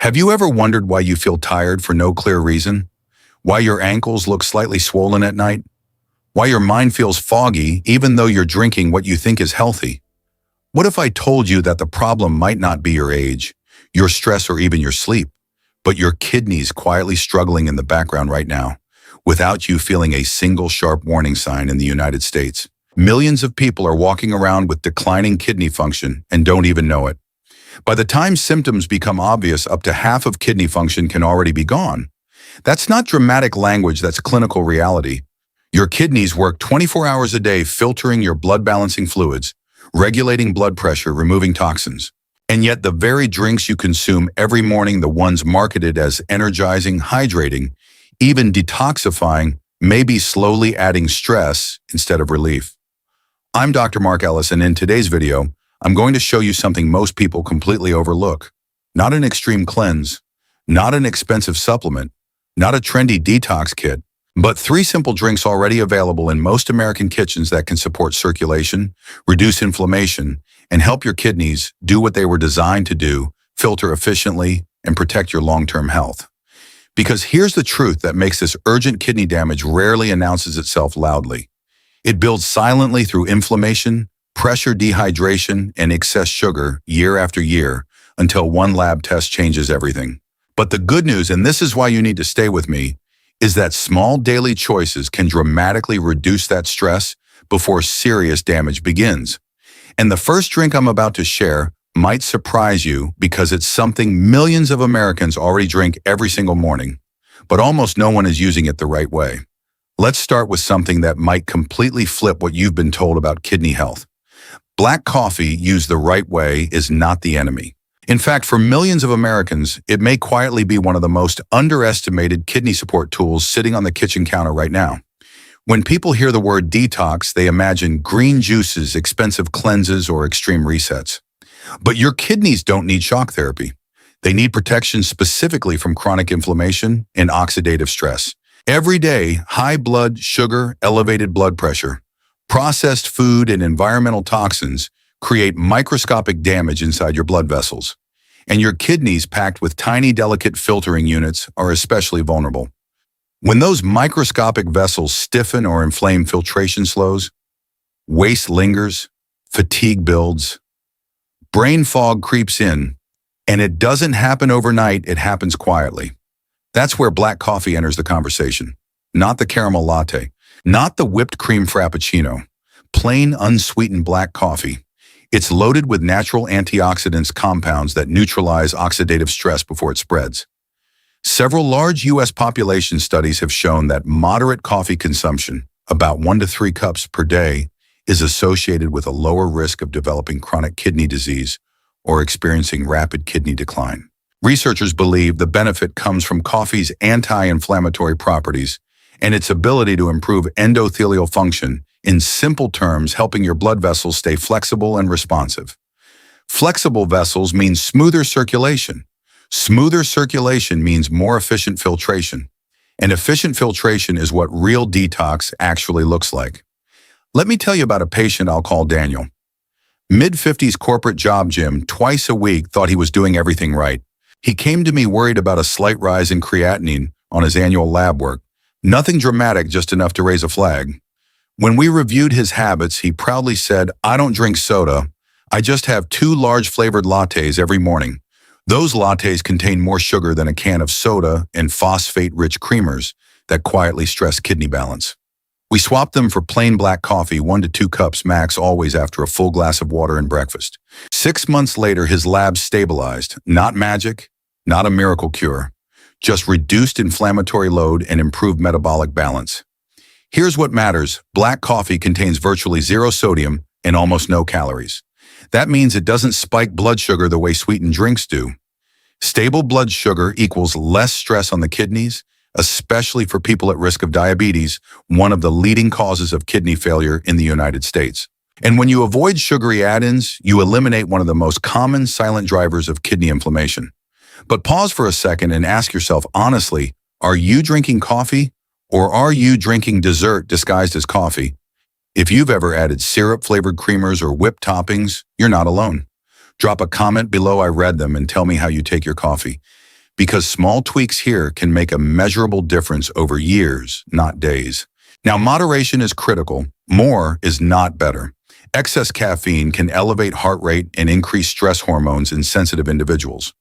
Have you ever wondered why you feel tired for no clear reason? Why your ankles look slightly swollen at night? Why your mind feels foggy even though you're drinking what you think is healthy? What if I told you that the problem might not be your age, your stress, or even your sleep, but your kidneys quietly struggling in the background right now, without you feeling a single sharp warning sign? In the United States, millions of people are walking around with declining kidney function and don't even know it. By the time symptoms become obvious, up to half of kidney function can already be gone. That's not dramatic language, that's clinical reality. Your kidneys work 24 hours a day filtering your blood-balancing fluids, regulating blood pressure, removing toxins. And yet the very drinks you consume every morning, the ones marketed as energizing, hydrating, even detoxifying, may be slowly adding stress instead of relief. I'm Dr. Mark Ellis, and in today's video, I'm going to show you something most people completely overlook. Not an extreme cleanse, not an expensive supplement, not a trendy detox kit, but 3 simple drinks already available in most American kitchens that can support circulation, reduce inflammation, and help your kidneys do what they were designed to do: filter efficiently and protect your long-term health. Because here's the truth that makes this urgent kidney damage rarely announces itself loudly. It builds silently through inflammation, pressure, dehydration, and excess sugar year after year until one lab test changes everything. But the good news, and this is why you need to stay with me, is that small daily choices can dramatically reduce that stress before serious damage begins. And the first drink I'm about to share might surprise you because it's something millions of Americans already drink every single morning, but almost no one is using it the right way. Let's start with something that might completely flip what you've been told about kidney health. Black coffee, used the right way, is not the enemy. In fact, for millions of Americans, it may quietly be one of the most underestimated kidney support tools sitting on the kitchen counter right now. When people hear the word detox, they imagine green juices, expensive cleanses, or extreme resets. But your kidneys don't need shock therapy. They need protection specifically from chronic inflammation and oxidative stress. Every day, high blood sugar, elevated blood pressure, processed food, and environmental toxins create microscopic damage inside your blood vessels. And your kidneys, packed with tiny, delicate filtering units, are especially vulnerable. When those microscopic vessels stiffen or inflame, filtration slows, waste lingers, fatigue builds, brain fog creeps in, and it doesn't happen overnight, it happens quietly. That's where black coffee enters the conversation. Not the caramel latte, not the whipped cream frappuccino. Plain, unsweetened black coffee. It's loaded with natural antioxidants, compounds that neutralize oxidative stress before it spreads. Several large U.S. population studies have shown that moderate coffee consumption, about 1 to 3 cups per day, is associated with a lower risk of developing chronic kidney disease or experiencing rapid kidney decline. Researchers believe the benefit comes from coffee's anti-inflammatory properties and its ability to improve endothelial function, in simple terms, helping your blood vessels stay flexible and responsive. Flexible vessels mean smoother circulation. Smoother circulation means more efficient filtration. And efficient filtration is what real detox actually looks like. Let me tell you about a patient I'll call Daniel. Mid-50s, corporate job, gym twice a week, thought he was doing everything right. He came to me worried about a slight rise in creatinine on his annual lab work. Nothing dramatic, just enough to raise a flag. When we reviewed his habits, he proudly said, "I don't drink soda. I just have 2 large flavored lattes every morning. Those lattes contain more sugar than a can of soda and phosphate-rich creamers that quietly stress kidney balance." We swapped them for plain black coffee, 1 to 2 cups max, always after a full glass of water and breakfast. 6 months later, his labs stabilized. Not magic, not a miracle cure, just reduced inflammatory load and improved metabolic balance. Here's what matters. Black coffee contains virtually 0 sodium and almost no calories. That means it doesn't spike blood sugar the way sweetened drinks do. Stable blood sugar equals less stress on the kidneys, especially for people at risk of diabetes, one of the leading causes of kidney failure in the United States. And when you avoid sugary add-ins, you eliminate one of the most common silent drivers of kidney inflammation. But pause for a second and ask yourself honestly, are you drinking coffee? Or are you drinking dessert disguised as coffee? If you've ever added syrup-flavored creamers or whipped toppings, you're not alone. Drop a comment below, I read them, and tell me how you take your coffee. because small tweaks here can make a measurable difference over years, not days. Now, moderation is critical. More is not better. Excess caffeine can elevate heart rate and increase stress hormones in sensitive individuals.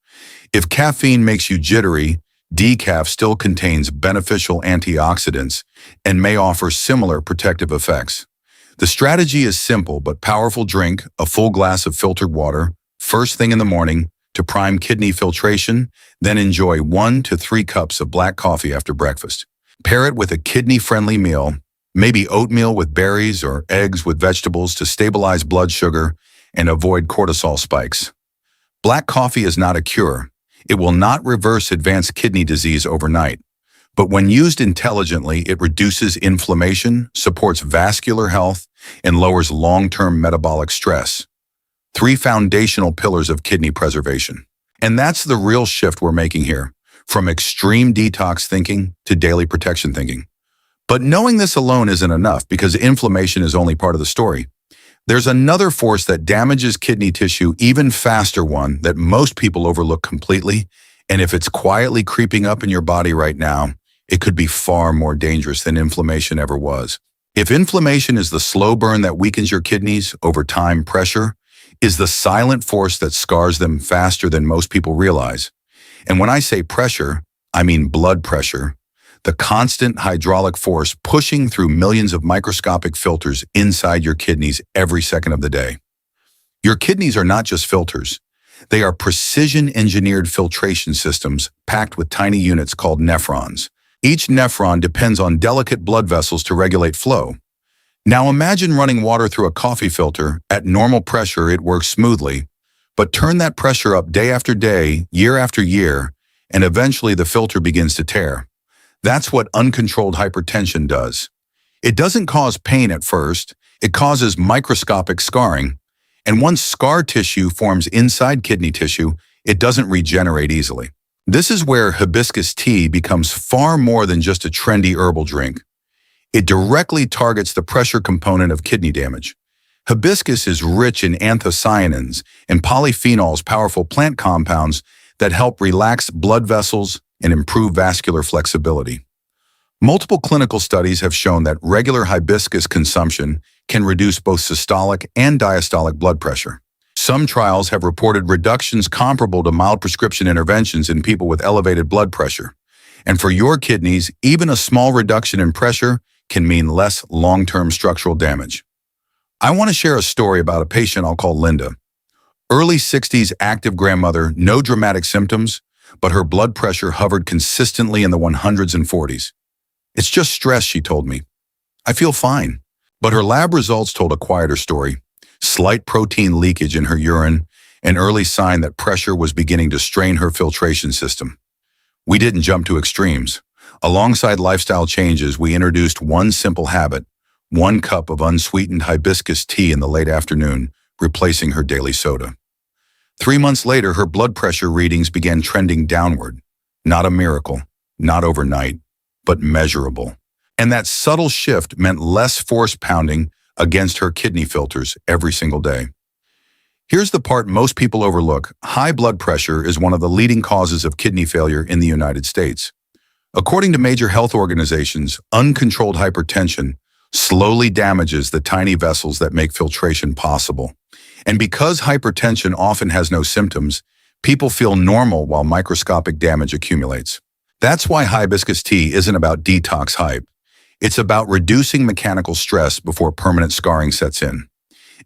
If caffeine makes you jittery, decaf still contains beneficial antioxidants and may offer similar protective effects. The strategy is simple but powerful. Drink a full glass of filtered water first thing in the morning to prime kidney filtration, then enjoy 1 to 3 cups of black coffee after breakfast. Pair it with a kidney-friendly meal, maybe oatmeal with berries or eggs with vegetables to stabilize blood sugar and avoid cortisol spikes. Black coffee is not a cure. It will not reverse advanced kidney disease overnight. But when used intelligently, it reduces inflammation, supports vascular health, and lowers long-term metabolic stress. 3 foundational pillars of kidney preservation. And that's the real shift we're making here, from extreme detox thinking to daily protection thinking. But knowing this alone isn't enough because inflammation is only part of the story. There's another force that damages kidney tissue even faster, one that most people overlook completely, and if it's quietly creeping up in your body right now, it could be far more dangerous than inflammation ever was. If inflammation is the slow burn that weakens your kidneys over time, pressure is the silent force that scars them faster than most people realize. And when I say pressure, I mean blood pressure, the constant hydraulic force pushing through millions of microscopic filters inside your kidneys every second of the day. Your kidneys are not just filters. They are precision-engineered filtration systems packed with tiny units called nephrons. Each nephron depends on delicate blood vessels to regulate flow. Now imagine running water through a coffee filter. At normal pressure, it works smoothly, but turn that pressure up day after day, year after year, and eventually the filter begins to tear. That's what uncontrolled hypertension does. It doesn't cause pain at first, it causes microscopic scarring, and once scar tissue forms inside kidney tissue, it doesn't regenerate easily. This is where hibiscus tea becomes far more than just a trendy herbal drink. It directly targets the pressure component of kidney damage. Hibiscus is rich in anthocyanins and polyphenols, powerful plant compounds that help relax blood vessels and improve vascular flexibility. Multiple clinical studies have shown that regular hibiscus consumption can reduce both systolic and diastolic blood pressure. Some trials have reported reductions comparable to mild prescription interventions in people with elevated blood pressure. And for your kidneys, even a small reduction in pressure can mean less long-term structural damage. I want to share a story about a patient I'll call Linda. Early 60s active grandmother, no dramatic symptoms, but her blood pressure hovered consistently in the 100s and 40s. It's just stress, she told me. I feel fine. But her lab results told a quieter story. Slight protein leakage in her urine, an early sign that pressure was beginning to strain her filtration system. We didn't jump to extremes. Alongside lifestyle changes, we introduced one simple habit, 1 cup of unsweetened hibiscus tea in the late afternoon, replacing her daily soda. 3 months later, her blood pressure readings began trending downward. Not a miracle, not overnight, but measurable. And that subtle shift meant less force pounding against her kidney filters every single day. Here's the part most people overlook. High blood pressure is one of the leading causes of kidney failure in the United States. According to major health organizations, uncontrolled hypertension slowly damages the tiny vessels that make filtration possible. And because hypertension often has no symptoms, people feel normal while microscopic damage accumulates. That's why hibiscus tea isn't about detox hype. It's about reducing mechanical stress before permanent scarring sets in.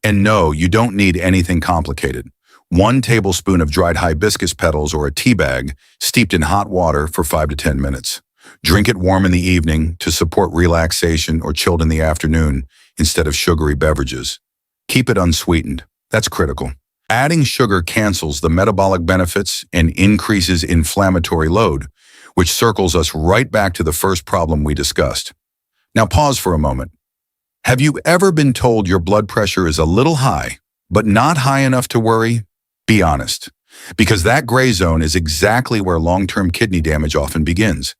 And no, you don't need anything complicated. 1 tablespoon of dried hibiscus petals or a tea bag steeped in hot water for 5 to 10 minutes. Drink it warm in the evening to support relaxation or chilled in the afternoon instead of sugary beverages. Keep it unsweetened. That's critical. Adding sugar cancels the metabolic benefits and increases inflammatory load, which circles us right back to the first problem we discussed. Now pause for a moment. Have you ever been told your blood pressure is a little high, but not high enough to worry? Be honest, because that gray zone is exactly where long-term kidney damage often begins.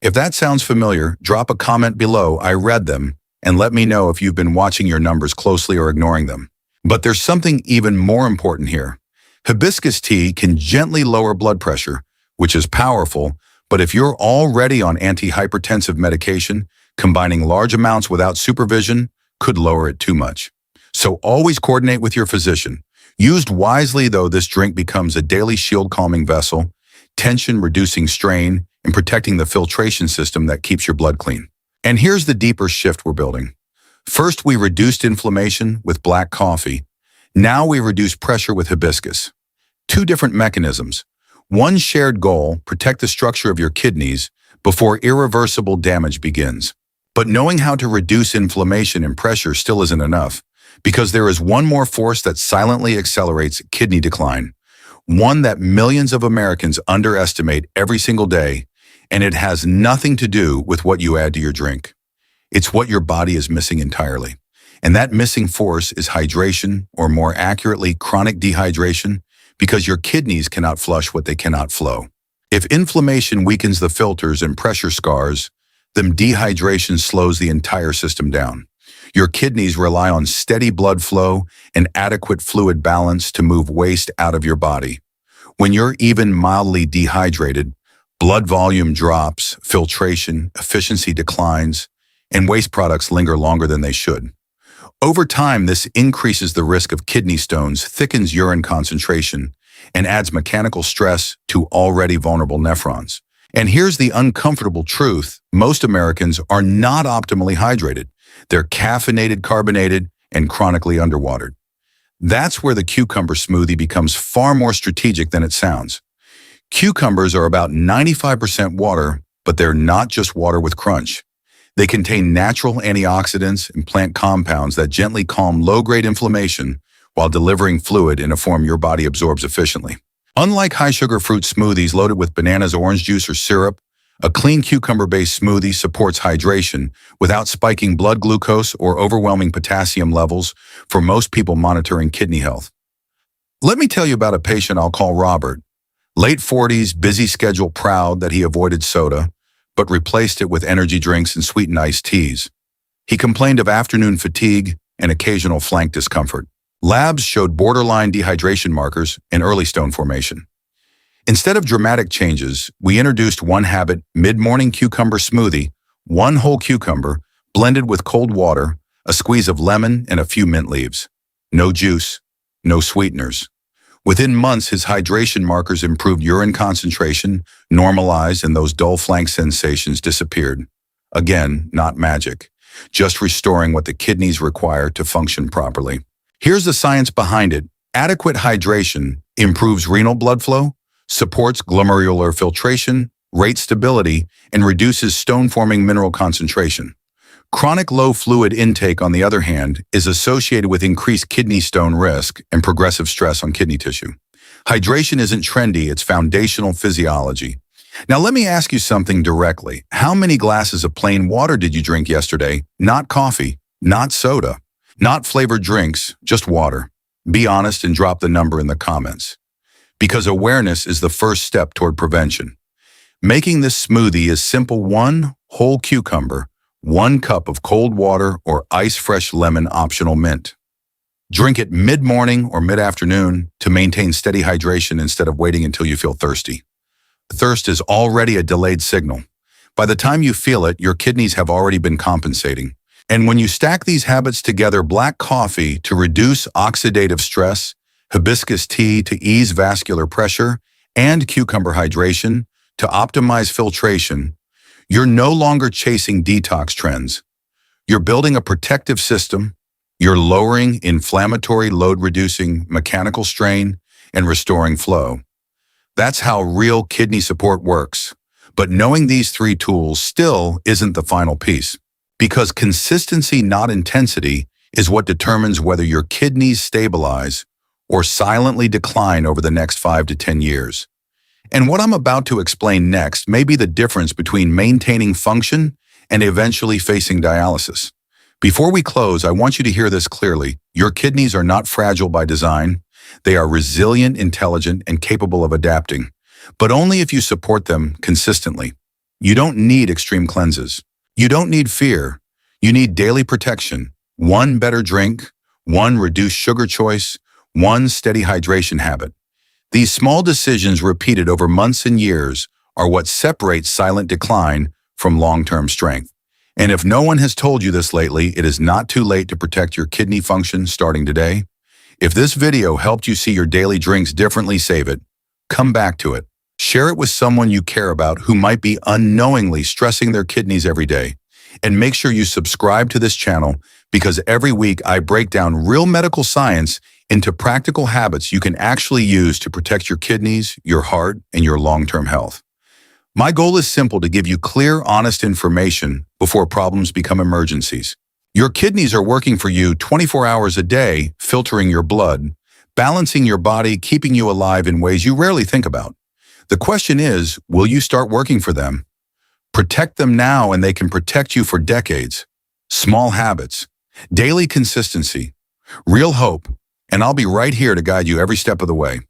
If that sounds familiar, drop a comment below, I read them, and let me know if you've been watching your numbers closely or ignoring them. But there's something even more important here. Hibiscus tea can gently lower blood pressure, which is powerful, but if you're already on antihypertensive medication, combining large amounts without supervision could lower it too much. So always coordinate with your physician. Used wisely, though, this drink becomes a daily shield-calming vessel, tension-reducing strain, and protecting the filtration system that keeps your blood clean. And here's the deeper shift we're building. First, we reduced inflammation with black coffee. Now we reduce pressure with hibiscus. Two different mechanisms. One shared goal, protect the structure of your kidneys before irreversible damage begins. But knowing how to reduce inflammation and pressure still isn't enough, because there is one more force that silently accelerates kidney decline, one that millions of Americans underestimate every single day, and it has nothing to do with what you add to your drink. It's what your body is missing entirely. And that missing force is hydration, or more accurately, chronic dehydration, because your kidneys cannot flush what they cannot flow. If inflammation weakens the filters and pressure scars, then dehydration slows the entire system down. Your kidneys rely on steady blood flow and adequate fluid balance to move waste out of your body. When you're even mildly dehydrated, blood volume drops, filtration, efficiency declines, and waste products linger longer than they should. Over time, this increases the risk of kidney stones, thickens urine concentration, and adds mechanical stress to already vulnerable nephrons. And here's the uncomfortable truth. Most Americans are not optimally hydrated. They're caffeinated, carbonated, and chronically underwatered. That's where the cucumber smoothie becomes far more strategic than it sounds. Cucumbers are about 95% water, but they're not just water with crunch. They contain natural antioxidants and plant compounds that gently calm low-grade inflammation while delivering fluid in a form your body absorbs efficiently. Unlike high-sugar fruit smoothies loaded with bananas, orange juice, or syrup, a clean cucumber-based smoothie supports hydration without spiking blood glucose or overwhelming potassium levels for most people monitoring kidney health. Let me tell you about a patient I'll call Robert. Late 40s, busy schedule, proud that he avoided soda, but replaced it with energy drinks and sweetened iced teas. He complained of afternoon fatigue and occasional flank discomfort. Labs showed borderline dehydration markers and early stone formation. Instead of dramatic changes, we introduced one habit: mid-morning cucumber smoothie, one whole cucumber, blended with cold water, a squeeze of lemon, and a few mint leaves. No juice, no sweeteners. Within months, his hydration markers improved, urine concentration normalized, and those dull flank sensations disappeared. Again, not magic, just restoring what the kidneys require to function properly. Here's the science behind it. Adequate hydration improves renal blood flow, supports glomerular filtration, rate stability, and reduces stone-forming mineral concentration. Chronic low fluid intake, on the other hand, is associated with increased kidney stone risk and progressive stress on kidney tissue. Hydration isn't trendy, it's foundational physiology. Now let me ask you something directly. How many glasses of plain water did you drink yesterday? Not coffee, not soda, not flavored drinks, just water. Be honest and drop the number in the comments. Because awareness is the first step toward prevention. Making this smoothie is simple: one whole cucumber, 1 cup of cold water, or ice-fresh lemon, optional mint. Drink it mid-morning or mid-afternoon to maintain steady hydration instead of waiting until you feel thirsty. Thirst is already a delayed signal. By the time you feel it, your kidneys have already been compensating. And when you stack these habits together, black coffee to reduce oxidative stress, hibiscus tea to ease vascular pressure, and cucumber hydration to optimize filtration, you're no longer chasing detox trends. You're building a protective system. You're lowering inflammatory load, reducing mechanical strain, and restoring flow. That's how real kidney support works. But knowing these 3 tools still isn't the final piece, because consistency, not intensity, is what determines whether your kidneys stabilize or silently decline over the next 5 to 10 years. And what I'm about to explain next may be the difference between maintaining function and eventually facing dialysis. Before we close, I want you to hear this clearly. Your kidneys are not fragile by design. They are resilient, intelligent, and capable of adapting, but only if you support them consistently. You don't need extreme cleanses. You don't need fear. You need daily protection. One better drink, one reduced sugar choice, one steady hydration habit. These small decisions repeated over months and years are what separates silent decline from long-term strength. And if no one has told you this lately, it is not too late to protect your kidney function starting today. If this video helped you see your daily drinks differently, save it. Come back to it. Share it with someone you care about who might be unknowingly stressing their kidneys every day. And make sure you subscribe to this channel because every week I break down real medical science into practical habits you can actually use to protect your kidneys, your heart, and your long-term health. My goal is simple: to give you clear, honest information before problems become emergencies. Your kidneys are working for you 24 hours a day, filtering your blood, balancing your body, keeping you alive in ways you rarely think about. The question is, will you start working for them? Protect them now and they can protect you for decades. Small habits, daily consistency, real hope, and I'll be right here to guide you every step of the way.